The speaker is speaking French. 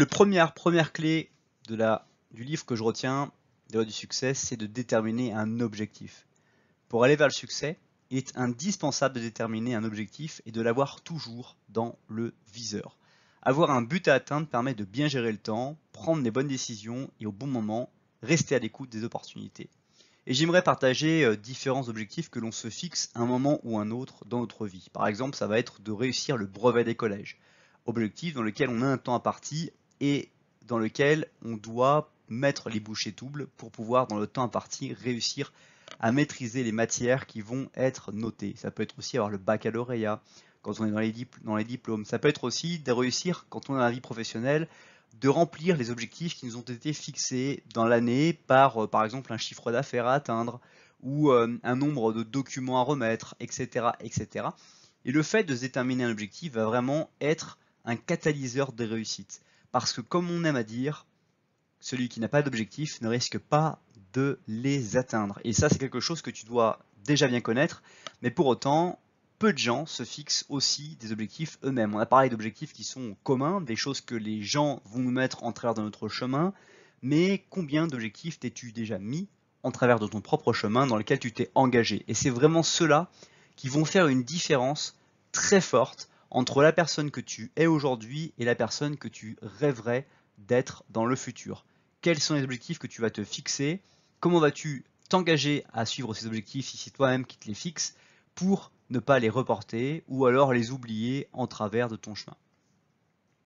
Première clé du livre que je retiens, des lois du succès, c'est de déterminer un objectif. Pour aller vers le succès, il est indispensable de déterminer un objectif et de l'avoir toujours dans le viseur. Avoir un but à atteindre permet de bien gérer le temps, prendre les bonnes décisions et au bon moment, rester à l'écoute des opportunités. Et j'aimerais partager différents objectifs que l'on se fixe à un moment ou un autre dans notre vie. Par exemple, ça va être de réussir le brevet des collèges. Objectif dans lequel on a un temps imparti et dans lequel on doit mettre les bouchées doubles pour pouvoir, dans le temps imparti, réussir à maîtriser les matières qui vont être notées. Ça peut être aussi avoir le baccalauréat quand on est dans les diplômes. Ça peut être aussi de réussir quand on est dans la vie professionnelle, de remplir les objectifs qui nous ont été fixés dans l'année par exemple un chiffre d'affaires à atteindre ou un nombre de documents à remettre, etc., etc. Et le fait de se déterminer un objectif va vraiment être un catalyseur des réussites. Parce que comme on aime à dire, celui qui n'a pas d'objectif ne risque pas de les atteindre. Et ça, c'est quelque chose que tu dois déjà bien connaître. Mais pour autant, peu de gens se fixent aussi des objectifs eux-mêmes. On a parlé d'objectifs qui sont communs, des choses que les gens vont nous mettre en travers de notre chemin. Mais combien d'objectifs t'es-tu déjà mis en travers de ton propre chemin dans lequel tu t'es engagé? Et c'est vraiment ceux-là qui vont faire une différence très forte entre la personne que tu es aujourd'hui et la personne que tu rêverais d'être dans le futur. Quels sont les objectifs que tu vas te fixer? Comment vas-tu t'engager à suivre ces objectifs si c'est toi-même qui te les fixes pour ne pas les reporter ou alors les oublier en travers de ton chemin?